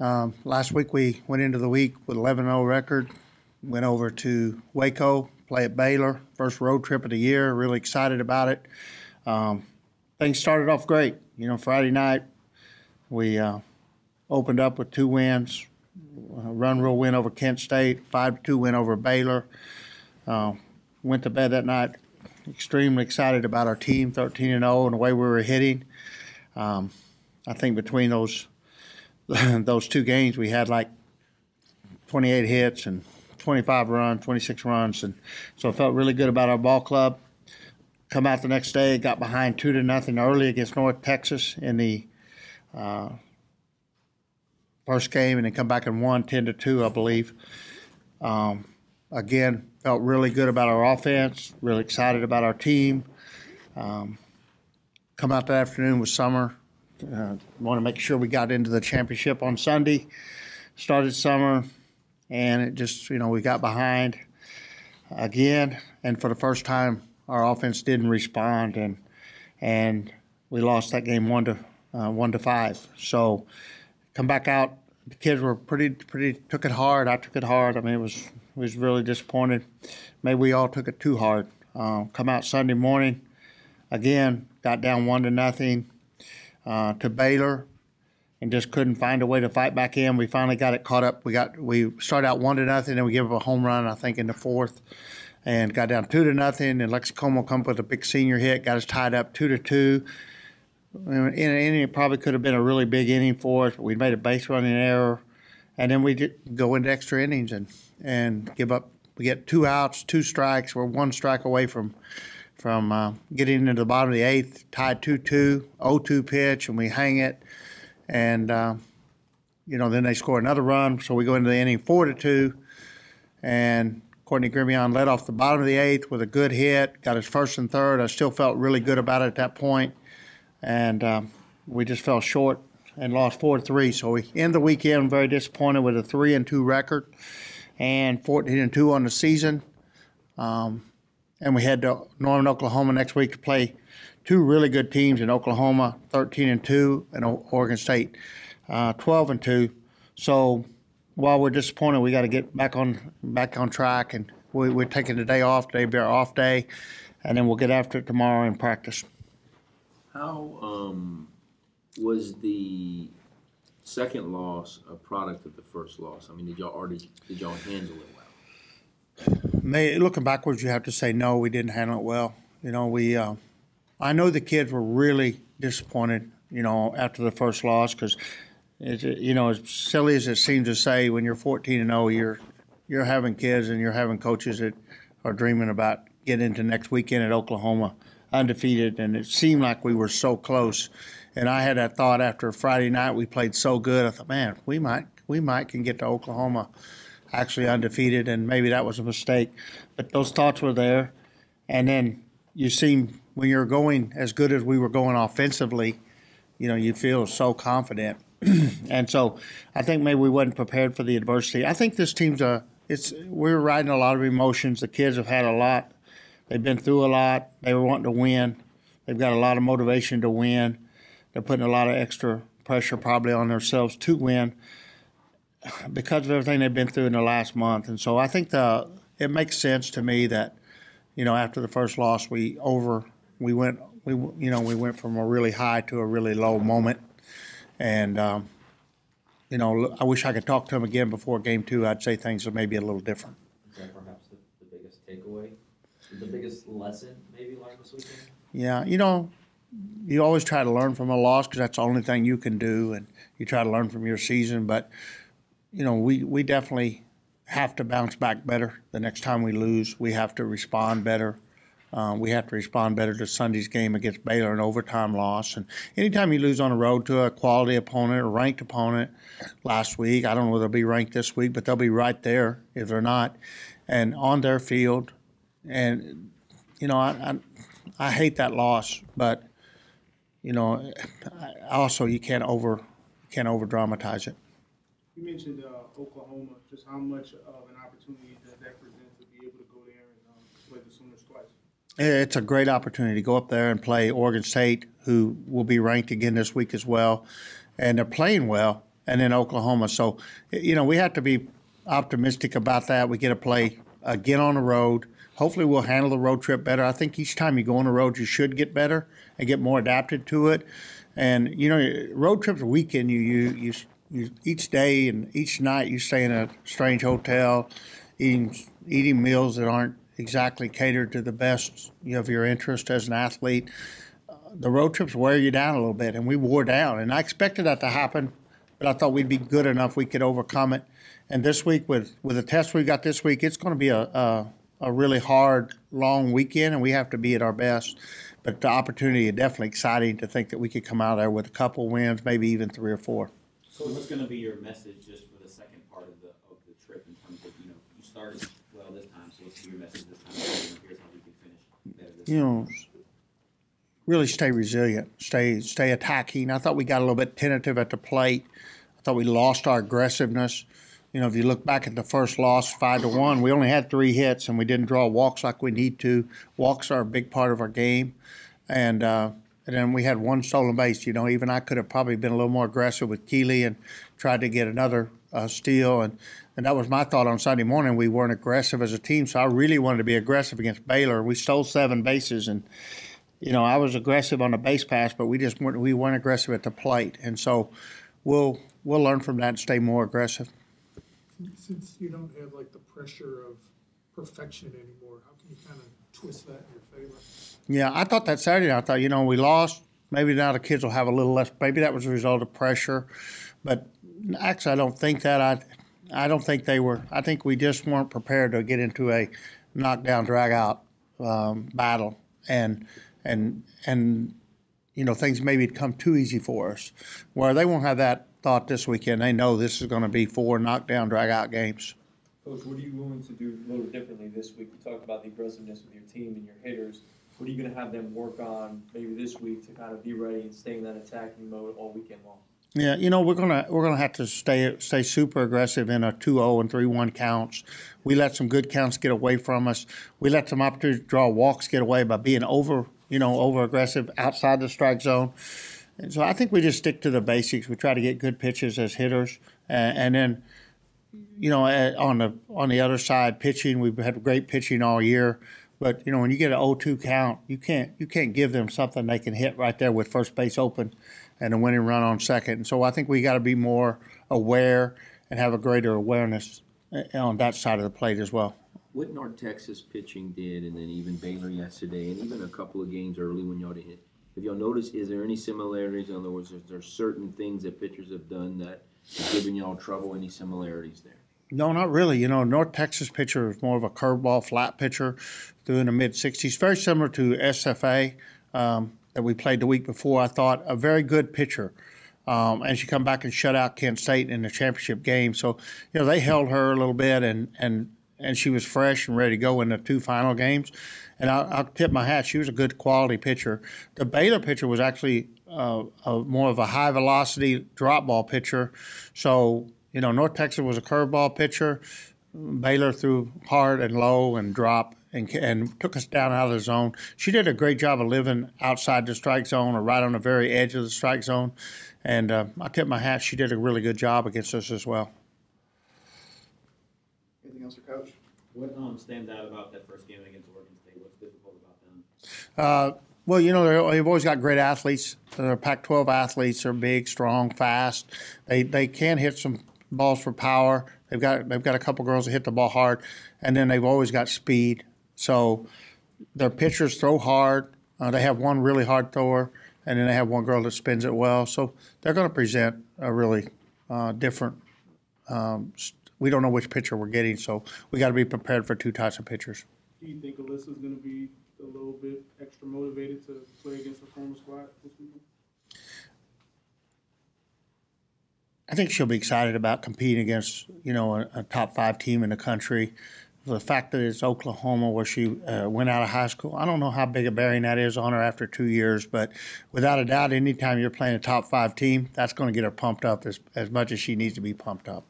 Last week we went into the week with 11-0 record. Went over to Waco, play at Baylor. First road trip of the year. Really excited about it. Things started off great. Friday night we opened up with 2 wins. Run rule win over Kent State, 5-2 win over Baylor. Went to bed that night extremely excited about our team, 13-0, and the way we were hitting. I think between those 2 games, we had like 28 hits and 25 runs, 26 runs, and so I felt really good about our ball club. Come out the next day, got behind 2-0 early against North Texas in the first game, and then come back and won 10-2, I believe. Again, felt really good about our offense, really excited about our team. Come out that afternoon with Summer. Want to make sure we got into the championship on Sunday. Started Summer, and it just, we got behind again. And for the first time, our offense didn't respond, and we lost that game 1-5. So come back out. The kids were pretty took it hard. I took it hard. I mean, it was really disappointed. Maybe we all took it too hard. Come out Sunday morning, again, got down 1-0 to Baylor, and just couldn't find a way to fight back in. We finally got it caught up. We started out 1-0, and we gave up a home run, I think, in the 4th, and got down 2-0. And Lexicoma come up with a big senior hit, got us tied up 2-2. In an inning, it probably could have been a really big inning for us, but we made a base running error, and then we go into extra innings and give up. We get 2 outs, 2 strikes. We're 1 strike away from getting into the bottom of the 8th, tied 2-2, 0-2 pitch, and we hang it, and then they score another run, so we go into the inning 4-2, and Courtney Grimion led off the bottom of the 8th with a good hit, got his first and third. I still felt really good about it at that point. And we just fell short and lost 4-3. So we end the weekend very disappointed with a 3-2 record and 14-2 on the season. And we head to Norman, Oklahoma next week to play 2 really good teams in Oklahoma, 13-2, and Oregon State, 12-2. So while we're disappointed, we got to get back on track, and we're taking the day off. Today will be our off day, and then we'll get after it tomorrow and practice. How was the second loss a product of the first loss? I mean, did y'all handle it well? Looking backwards, you have to say no, we didn't handle it well. I know the kids were really disappointed, after the first loss, because as silly as it seems to say, when you're 14-0, you're having kids and you're having coaches that are dreaming about getting into next weekend at Oklahoma undefeated, and it seemed like we were so close. And I had that thought after Friday night. We played so good. I thought, man, we might can get to Oklahoma actually undefeated, and maybe that was a mistake. But those thoughts were there. And then you seem, when you're going as good as we were going offensively, you feel so confident. And so I think maybe we wasn't prepared for the adversity. I think this team's we're riding a lot of emotions. The kids have had a lot. They've been through a lot. They were wanting to win. They've got a lot of motivation to win. They're putting a lot of extra pressure probably on themselves to win because of everything they've been through in the last month. And so I think it makes sense to me that, after the first loss, we went from a really high to a really low moment. And, I wish I could talk to them again before Game 2. I'd say things are maybe a little different. Is that perhaps the biggest takeaway? The biggest lesson maybe learned this weekend? Yeah, you always try to learn from a loss because that's the only thing you can do, and you try to learn from your season. But, we definitely have to bounce back better the next time we lose. We have to respond better. We have to respond better to Sunday's game against Baylor, an overtime loss. And anytime you lose on the road to a quality opponent, a ranked opponent last week, I don't know whether they'll be ranked this week, but they'll be right there if they're not, and on their field. And, I hate that loss, but, also you can't over dramatize it. You mentioned Oklahoma. Just how much of an opportunity does that present to be able to go there and play the Sooners twice? It's a great opportunity to go up there and play Oregon State, who will be ranked again this week as well. And they're playing well. and then Oklahoma. So, we have to be optimistic about that. We get to play again on the road. Hopefully we'll handle the road trip better. I think each time you go on the road, you should get better and get more adapted to it. And, road trips a weekend, you each day and each night you stay in a strange hotel, eating meals that aren't exactly catered to the best of your interest as an athlete. The road trips wear you down a little bit, and we wore down. And I expected that to happen, but I thought we'd be good enough we could overcome it. And this week, with the test we got this week, it's going to be a really hard, long weekend, and we have to be at our best. But the opportunity is definitely exciting to think that we could come out there with a couple wins, maybe even 3 or 4. So what's going to be your message just for the second part of the trip in terms of, you started well this time, so what's your message this time? Here's how we can finish better this time. Really stay resilient, stay attacking. I thought we got a little bit tentative at the plate. I thought we lost our aggressiveness. If you look back at the first loss, 5-1, we only had 3 hits and we didn't draw walks like we need to. Walks are a big part of our game, and then we had 1 stolen base. Even I could have probably been a little more aggressive with Keeley and tried to get another steal, and that was my thought on Sunday morning. We weren't aggressive as a team, so I really wanted to be aggressive against Baylor. We stole 7 bases, and I was aggressive on the base pass, but we weren't aggressive at the plate, and so we'll learn from that and stay more aggressive. Since you don't have like the pressure of perfection anymore, how can you kind of twist that in your favor? Yeah, I thought that Saturday. I thought we lost. Maybe now the kids will have a little less. Maybe that was a result of pressure, but actually I don't think that. I don't think they were. I think we just weren't prepared to get into a knockdown, drag out battle, and things maybe had come too easy for us, where they won't have that thought this weekend. They know this is going to be 4 knockdown, drag out games. Coach, what are you going to do a little differently this week? You talked about the aggressiveness with your team and your hitters. What are you going to have them work on maybe this week to kind of be ready and stay in that attacking mode all weekend long? Yeah, we're gonna have to stay super aggressive in a 2-0 and 3-1 counts. We let some good counts get away from us. We let some opportunities to draw walks get away by being over aggressive outside the strike zone. And so I think we just stick to the basics. We try to get good pitches as hitters, and then on the other side, pitching. We've had great pitching all year, but when you get an 0-2 count, you can't give them something they can hit right there with first base open and a winning run on second. And so I think we got to be more aware and have a greater awareness on that side of the plate as well. What North Texas pitching did, and then even Baylor yesterday, and even a couple of games early when y'all did hit. Have y'all noticed, is there any similarities? In other words, is there certain things that pitchers have done that have given y'all trouble? Any similarities there? No, not really. North Texas pitcher is more of a curveball, flat pitcher, through in the mid-60s. Very similar to SFA that we played the week before. I thought a very good pitcher. And she come back and shut out Kent State in the championship game. So, they held her a little bit, and she was fresh and ready to go in the 2 final games. And I'll tip my hat. She was a good quality pitcher. The Baylor pitcher was actually more of a high-velocity drop ball pitcher. So, North Texas was a curveball pitcher. Baylor threw hard and low and drop and took us down out of the zone. She did a great job of living outside the strike zone or right on the very edge of the strike zone. And I tip my hat. She did a really good job against us as well. Anything else for Coach? What stands out about that first game against Oregon State? What's difficult about them? Well, they've always got great athletes. They're Pac-12 athletes. They're big, strong, fast. They can hit some balls for power. They've got a couple girls that hit the ball hard, and then they've always got speed. So their pitchers throw hard. They have one really hard thrower, and then they have one girl that spins it well. So they're going to present a really different. We don't know which pitcher we're getting, so we got to be prepared for 2 types of pitchers. Do you think Alyssa's going to be a little bit extra motivated to play against her former squad this weekend? I think she'll be excited about competing against, a top 5 team in the country. The fact that it's Oklahoma where she went out of high school, I don't know how big a bearing that is on her after 2 years, but without a doubt, anytime you're playing a top 5 team, that's going to get her pumped up as much as she needs to be pumped up.